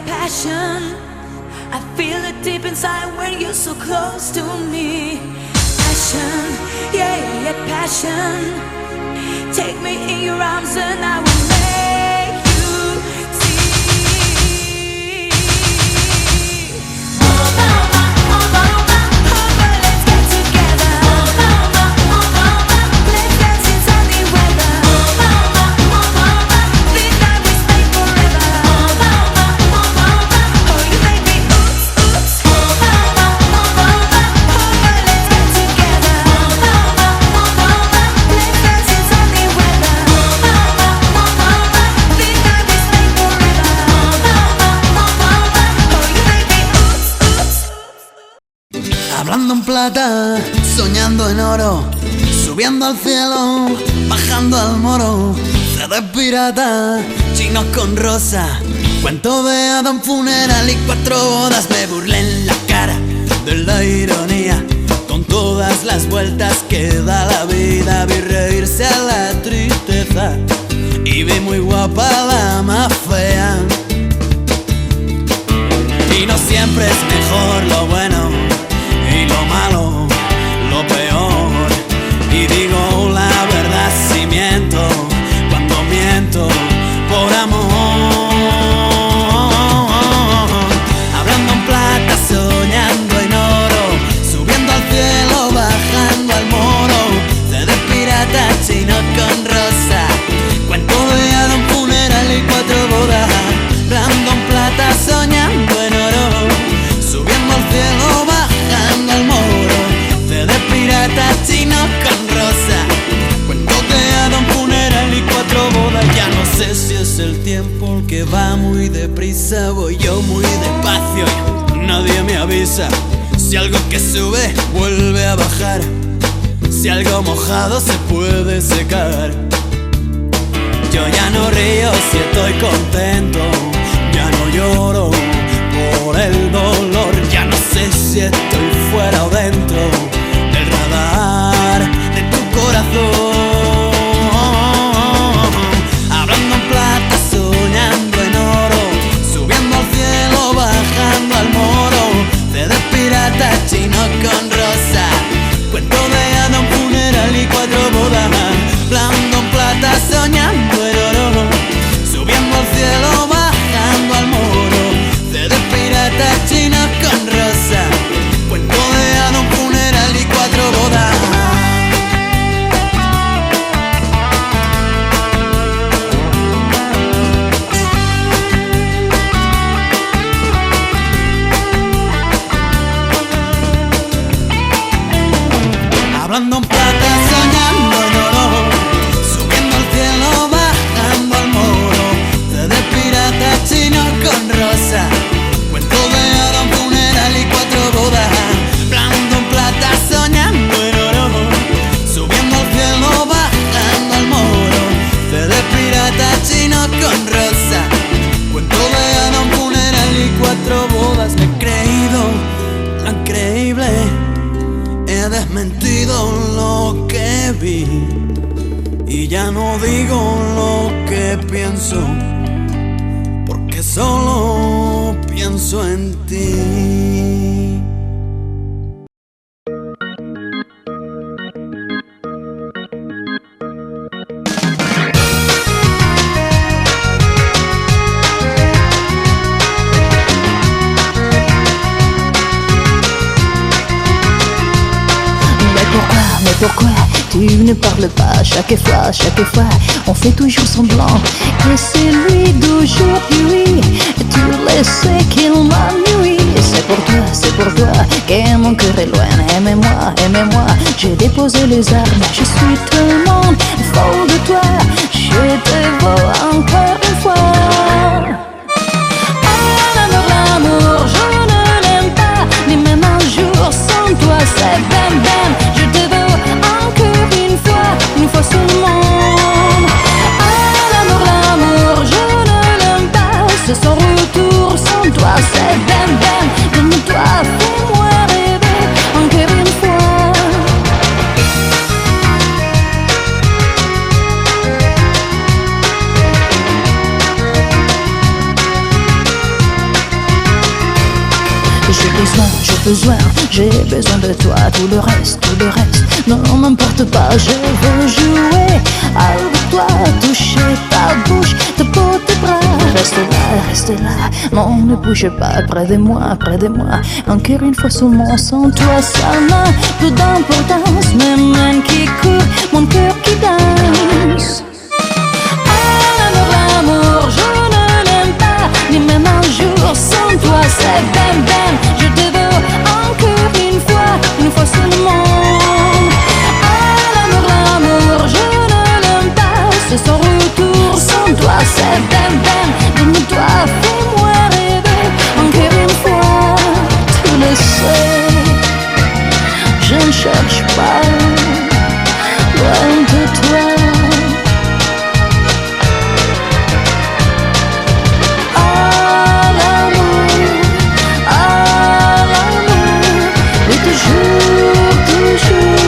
passion. I feel it deep inside when you're so close to me. Passion, yeah, yeah, passion. Take me in your arms and I will make you see. Over, let's get together. Let's dance in sunny weather. This night we stay forever. Oh, you make me oops, oops. Let's get together. Let's dance in sunny weather. This night we stay forever. Oh, you make me oops, oops. Hablando en plata, soñando en oro, subiendo al cielo, bajando al moro. CD pirata, chinos con rosa, cuento de Adam funeral y 4 bodas. Me burlé en la cara de la ironía, con todas las vueltas que da la vida. Vi reírse a la tristeza y vi muy guapa la más fea. Y no siempre es mejor lo bueno y lo malo, lo peor. Y digo la verdad si miento, cuando miento por amor. Hablando en plata, soñando en oro, subiendo al cielo, bajando al moro. CD pirata, chino con rosa, cuento de Adam funeral y 4 bodas. Hablando en plata, soñando en oro, subiendo al cielo, bajando al moro. CD pirata, chino con rosa, cuento de Adam funeral y 4 bodas. Ya no sé si es el tiempo el que va muy deprisa, voy yo muy despacio y nadie me avisa. Si algo que sube vuelve a bajar, si algo mojado se puede secar. Yo ya no río si estoy contento, ya no lloro por el dolor. Ya no sé si estoy fuera o dentro del radar de tu corazón. Hablando en plata, soñando en oro, subiendo al cielo, bajando al moro. CD pirata, chino con rosa, cuento de Adam funeral y 4 bodas. Hablando en plata, soñando en oro, subiendo al cielo, bajando al moro. CD pirata, chino con rosa, cuento de Adam funeral y 4 bodas. Hablando en plata, soñando en oro, subiendo al cielo, bajando al moro. CD pirata, chino con rosa, cuento de Adam funeral y 4 bodas. Hablando en plata, soñando en oro, subiendo al cielo, bajando al moro. CD pirata, chino con rosa, cuento de Adam funeral y 4 bodas. Me he creído la increíble, he desmentido lo que vi y ya no digo lo que pienso, porque solo pienso en ti. Pourquoi tu ne parles pas chaque fois, on fait toujours semblant que c'est lui d'aujourd'hui. Tu le sais qu'il m'ennuie. C'est pour toi que mon cœur est loin. Aimez-moi, j'ai déposé les armes. Je suis tellement folle de toi, je te veux encore une fois. L'amour, je ne l'aime pas, ni même un jour sans toi. C'est bam bam, je te veux encore une fois seulement. L'amour, je ne l'aime pas, c'est son retour sans toi. C'est bam bam, donne-toi, fais-moi rêver encore une fois. j'ai besoin de toi. Tout le reste, non, m'importe pas. Je veux jouer avec toi, toucher ta bouche, ta peau, tes bras. Reste là, non, ne bouge pas. Près de moi, encore une fois seulement. Sans toi, ça n'a plus d'importance. Mes mains qui courent, mon cœur qui danse. L'amour, je ne l'aime pas, ni même un jour. Sans toi, c'est ben, je te veux encore une fois seulement. L'amour, je ne l'aime pas, c'est son retour. Sans toi, c'est ben, donne-toi, fais-moi rêver encore une fois. Tu le sais, je ne cherche pas loin de toi.